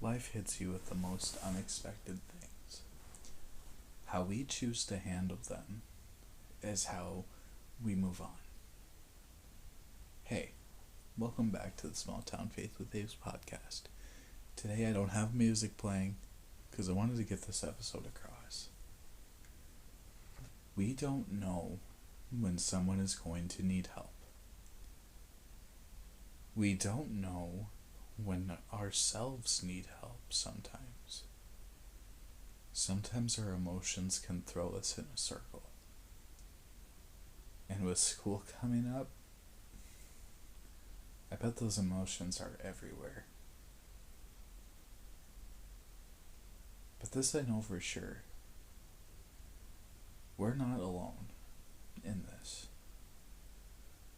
Life hits you with the most unexpected things. How we choose to handle them is how we move on. Hey, welcome back to the Small Town Faith with Abe's podcast. Today I don't have music playing because I wanted to get this episode across. We don't know when someone is going to need help. We don't know when ourselves need help sometimes. Sometimes our emotions can throw us in a circle. And with school coming up, I bet those emotions are everywhere. But this I know for sure. We're not alone in this.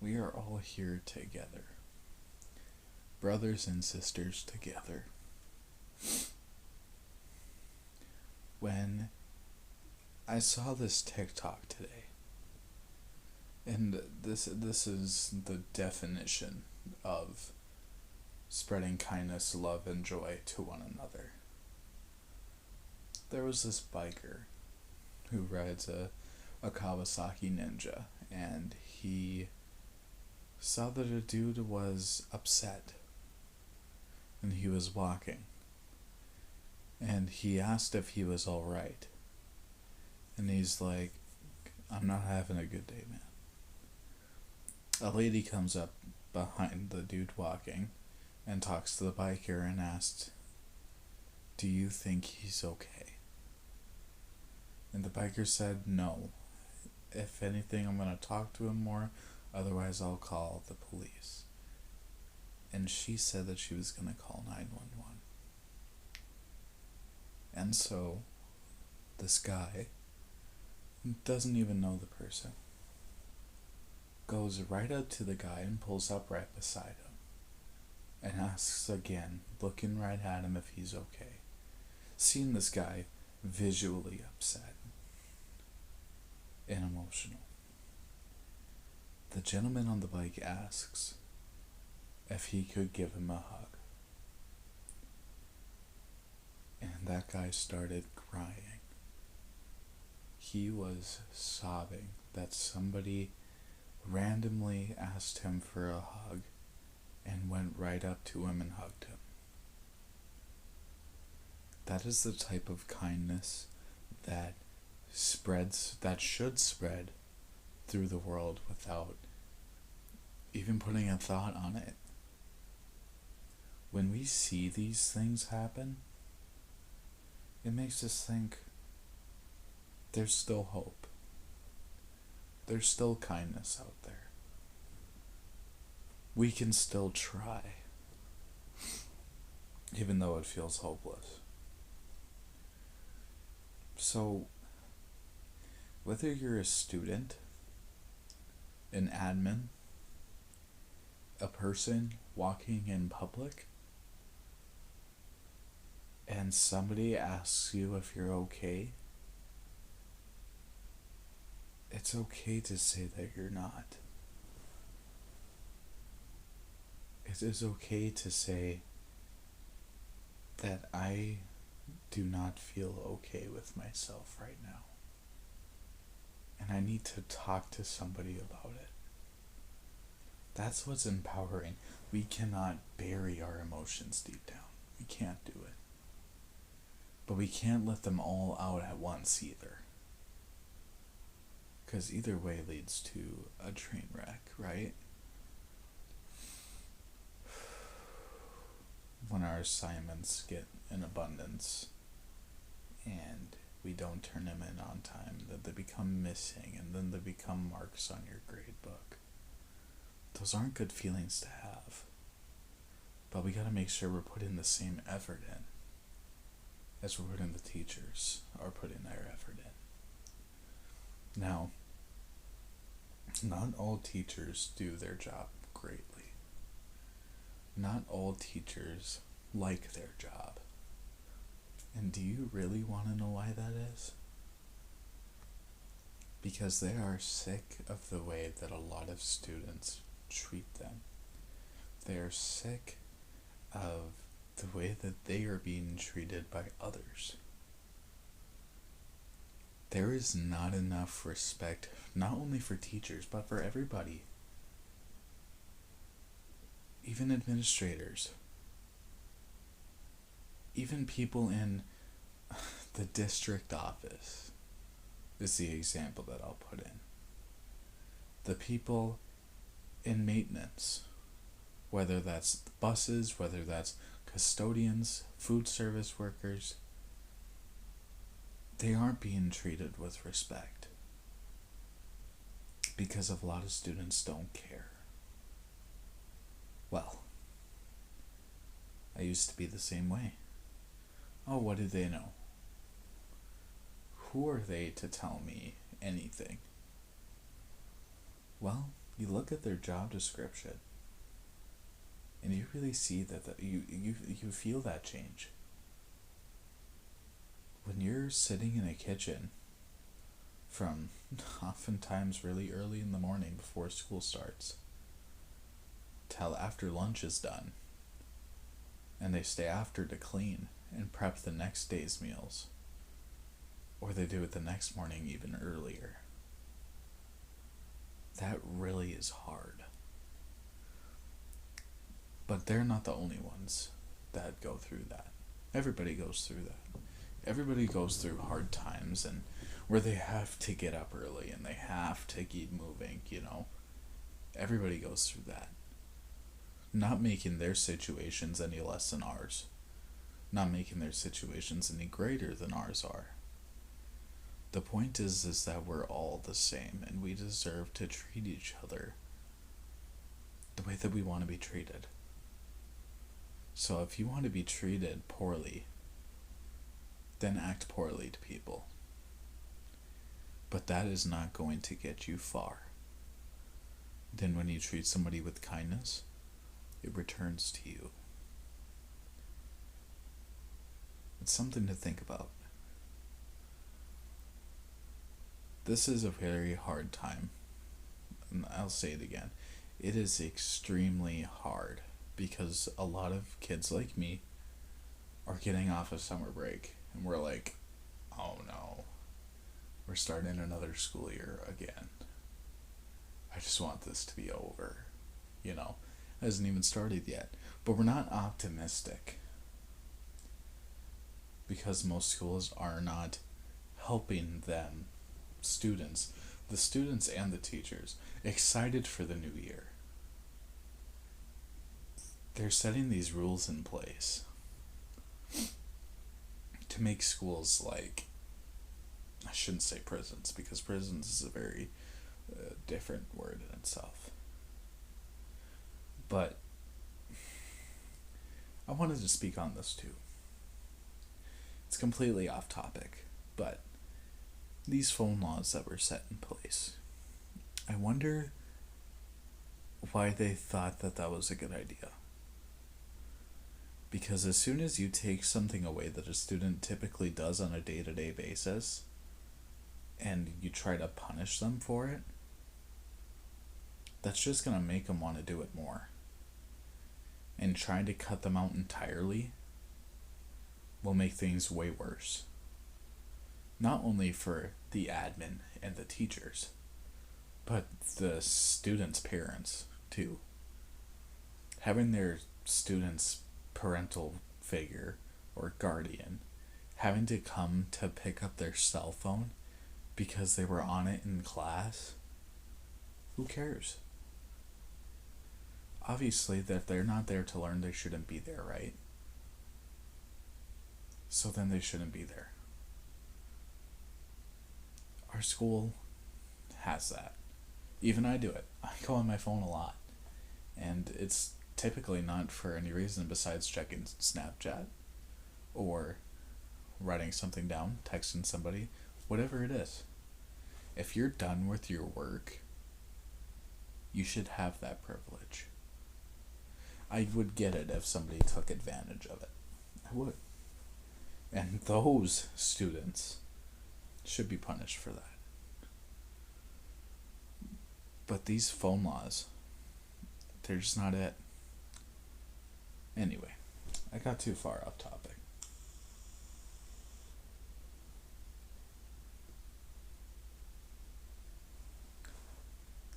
We are all here together. Brothers and sisters together. When I saw this TikTok today, and this is the definition of spreading kindness, love, and joy to one another. There was this biker who rides a Kawasaki Ninja, and he saw that a dude was upset, and he was walking, and he asked if he was alright, and he's like, "I'm not having a good day, man." A lady comes up behind the dude walking and talks to the biker and asks, "Do you think he's okay?" And the biker said, "No. If anything, I'm going to talk to him more, otherwise I'll call the police." And she said that she was going to call 911. And so, this guy, doesn't even know the person, goes right up to the guy and pulls up right beside him and asks again, looking right at him, if he's okay. Seeing this guy visually upset and emotional, the gentleman on the bike asks if he could give him a hug. And that guy started crying. He was sobbing that somebody randomly asked him for a hug and went right up to him and hugged him. That is the type of kindness that should spread through the world without even putting a thought on it. When we see these things happen, it makes us think there's still hope. There's still kindness out there. We can still try, even though it feels hopeless. So, whether you're a student, an admin, a person walking in public, and somebody asks you if you're okay, it's okay to say that you're not. It is okay to say that I do not feel okay with myself right now, and I need to talk to somebody about it. That's what's empowering. We cannot bury our emotions deep down. We can't do it. But we can't let them all out at once either. Because either way leads to a train wreck, right? When our assignments get in abundance and we don't turn them in on time, then they become missing, and then they become marks on your grade book. Those aren't good feelings to have. But we gotta make sure we're putting the same effort in as we're putting the teachers are putting their effort in. Now, not all teachers do their job greatly. Not all teachers like their job. And do you really want to know why that is? Because they are sick of the way that a lot of students treat them. They are sick of the way that they are being treated by others. There is not enough respect, not only for teachers, but for everybody. Even administrators. Even people in the district office is the example that I'll put in. The people in maintenance, whether that's buses, whether that's custodians, food service workers, they aren't being treated with respect because a lot of students don't care. Well, I used to be the same way. Oh, what do they know? Who are they to tell me anything? Well, you look at their job description and you really see that you feel that change. When you're sitting in a kitchen from oftentimes really early in the morning before school starts till after lunch is done, and they stay after to clean and prep the next day's meals, or they do it the next morning even earlier. That really is hard. But they're not the only ones that go through that. Everybody goes through that. Everybody goes through hard times and where they have to get up early and they have to keep moving, Everybody goes through that. Not making their situations any less than ours. Not making their situations any greater than ours are. The point is that we're all the same and we deserve to treat each other the way that we want to be treated. So if you want to be treated poorly, then act poorly to people. But that is not going to get you far. Then when you treat somebody with kindness, it returns to you. It's something to think about. This is a very hard time. And I'll say it again. It is extremely hard because a lot of kids like me are getting off of summer break and we're like, oh no, we're starting another school year again. I just want this to be over. It hasn't even started yet. But we're not optimistic because most schools are not helping them, the students and the teachers, excited for the new year. They're setting these rules in place to make schools like, I shouldn't say prisons, because prisons is a very different word in itself. But I wanted to speak on this too. It's completely off topic, but these phone laws that were set in place, I wonder why they thought that was a good idea. Because as soon as you take something away that a student typically does on a day-to-day basis, and you try to punish them for it, that's just going to make them want to do it more. And trying to cut them out entirely will make things way worse. Not only for the admin and the teachers, but the students' parents too. Having their students' parental figure or guardian having to come to pick up their cell phone because they were on it in class, who cares? Obviously, that they're not there to learn, they shouldn't be there, right? So then they shouldn't be there. Our school has that. Even I do it. I go on my phone a lot. And it's typically not for any reason besides checking Snapchat or writing something down, texting somebody, whatever it is. If you're done with your work, you should have that privilege. I would get it if somebody took advantage of it. I would. And those students should be punished for that. But these phone laws, they're just not it. Anyway, I got too far off topic.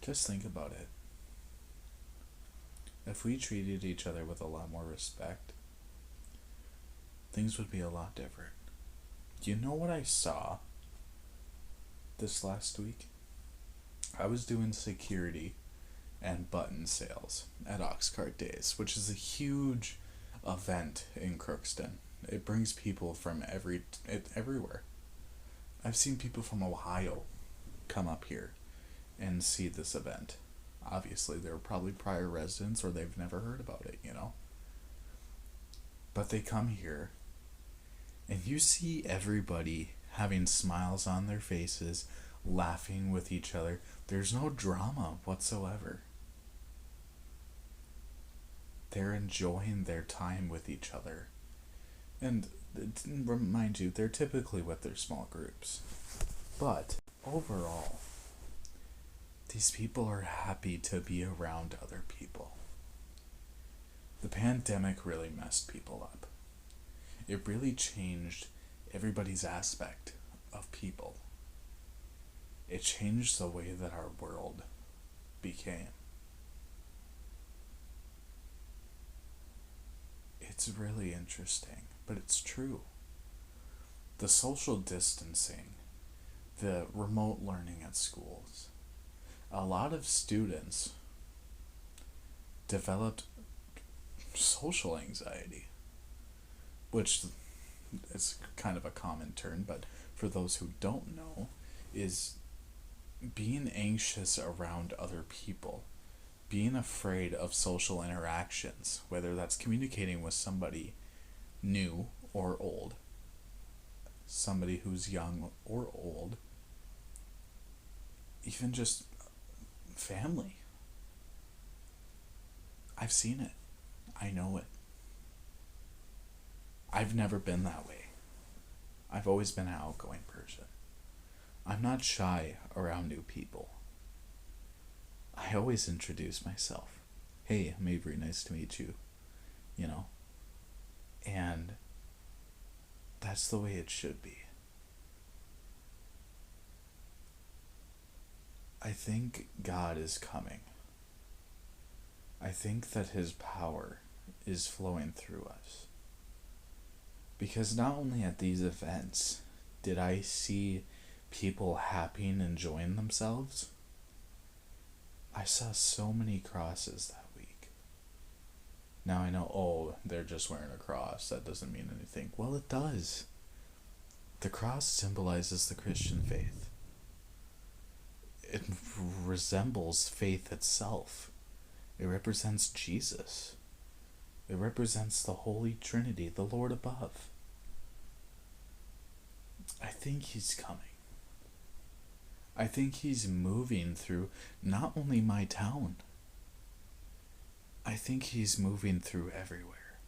Just think about it. If we treated each other with a lot more respect, things would be a lot different. Do you know what I saw this last week? I was doing security and button sales at Oxcart Days, which is a huge event in Crookston. It brings people from everywhere. I've seen people from Ohio come up here and see this event. Obviously, they're probably prior residents or they've never heard about it, you know? But they come here and you see everybody having smiles on their faces, laughing with each other. There's no drama whatsoever. They're enjoying their time with each other. And mind you, they're typically with their small groups. But overall, these people are happy to be around other people. The pandemic really messed people up. It really changed everybody's aspect of people. It changed the way that our world became. It's really interesting, but it's true. The social distancing, the remote learning at schools, a lot of students developed social anxiety, which is kind of a common term, but for those who don't know, is being anxious around other people, being afraid of social interactions, whether that's communicating with somebody new or old, somebody who's young or old, even just family. I've seen it. I know it. I've never been that way. I've always been an outgoing person. I'm not shy around new people. I always introduce myself. Hey, I'm Avery, nice to meet you. You know? And that's the way it should be. I think God is coming. I think that His power is flowing through us. Because not only at these events did I see people happy and enjoying themselves, I saw so many crosses that week. Now I know, oh, they're just wearing a cross. That doesn't mean anything. Well, it does. The cross symbolizes the Christian faith. It resembles faith itself. It represents Jesus. It represents the Holy Trinity, the Lord above. I think He's coming. I think He's moving through not only my town, I think He's moving through everywhere.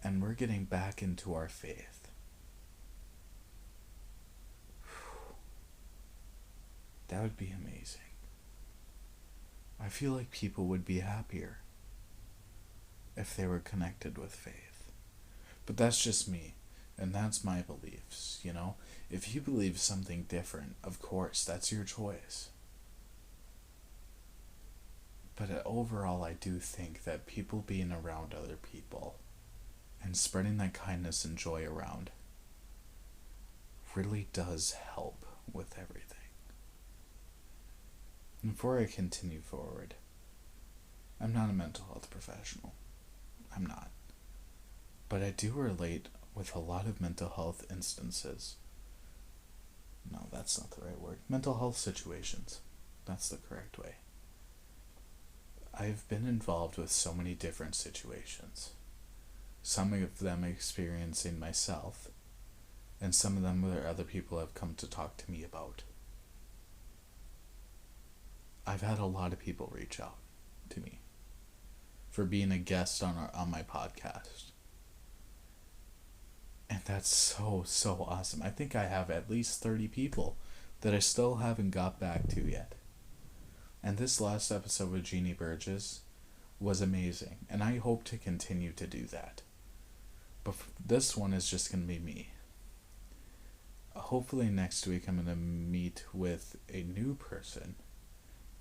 And we're getting back into our faith. That would be amazing. I feel like people would be happier if they were connected with faith. But that's just me, and that's my beliefs, you know? If you believe something different, of course, that's your choice. But overall, I do think that people being around other people and spreading that kindness and joy around really does help with everything. Before I continue forward, I'm not a mental health professional. I'm not. But I do relate with a lot of mental health instances. No, that's not the right word. Mental health situations. That's the correct way. I've been involved with so many different situations. Some of them experiencing myself, and some of them where other people have come to talk to me about. I've had a lot of people reach out to me for being a guest on my podcast. And that's so awesome. I think I have at least 30 people that I still haven't got back to yet. And this last episode with Jeannie Burgess, was amazing, and I hope to continue to do that. But this one is just going to be me. Hopefully next week I'm going to meet with a new person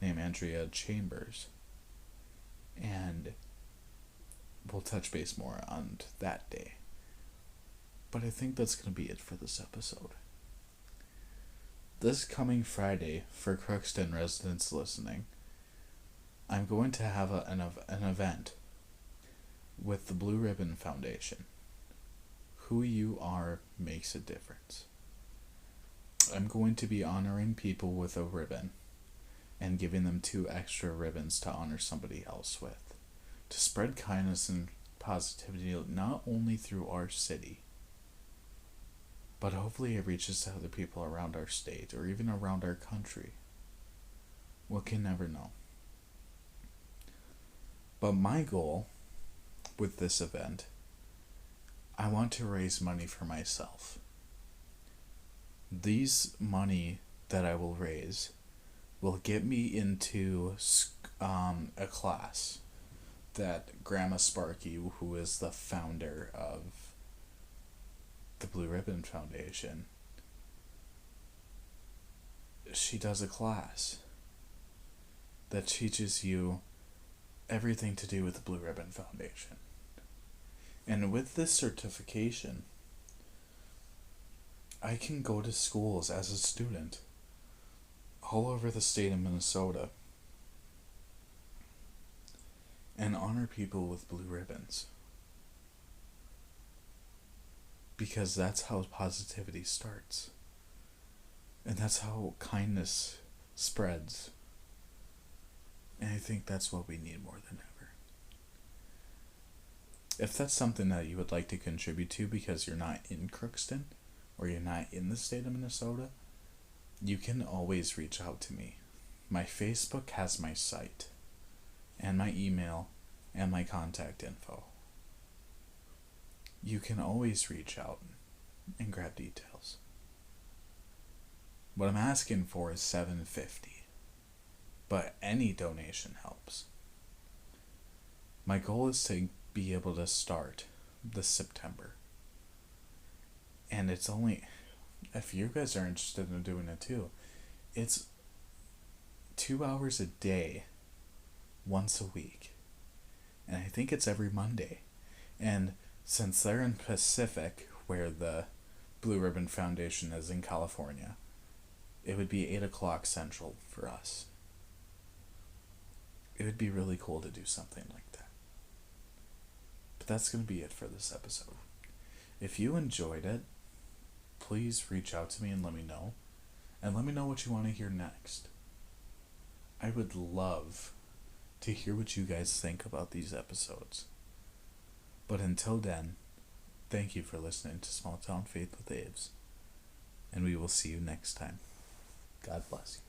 named Andrea Chambers, and we'll touch base more on that day. But I think that's going to be it for this episode. This coming Friday, for Crookston residents listening, I'm going to have an event with the Blue Ribbon Foundation. Who you are makes a difference. I'm going to be honoring people with a ribbon and giving them 2 extra ribbons to honor somebody else with. To spread kindness and positivity not only through our city, but hopefully it reaches to other people around our state or even around our country. We can never know. But my goal with this event, I want to raise money for myself. These money that I will raise will get me into a class that Grandma Sparky, who is the founder of the Blue Ribbon Foundation, she does a class that teaches you everything to do with the Blue Ribbon Foundation. And with this certification, I can go to schools as a student all over the state of Minnesota and honor people with blue ribbons. Because that's how positivity starts. And that's how kindness spreads. And I think that's what we need more than ever. If that's something that you would like to contribute to because you're not in Crookston or you're not in the state of Minnesota, you can always reach out to me. My Facebook has my site and my email and my contact info. You can always reach out and grab details. What I'm asking for is $7.50, but any donation helps. My goal is to be able to start this September. And it's only, if you guys are interested in doing it too, it's 2 hours a day, once a week. And I think it's every Monday. And since they're in Pacific, where the Blue Ribbon Foundation is in California, it would be 8 o'clock Central for us. It would be really cool to do something like that. But that's going to be it for this episode. If you enjoyed it, please reach out to me and let me know. And let me know what you want to hear next. I would love to hear what you guys think about these episodes. But until then, thank you for listening to Small Town Faith with Aves. And we will see you next time. God bless you.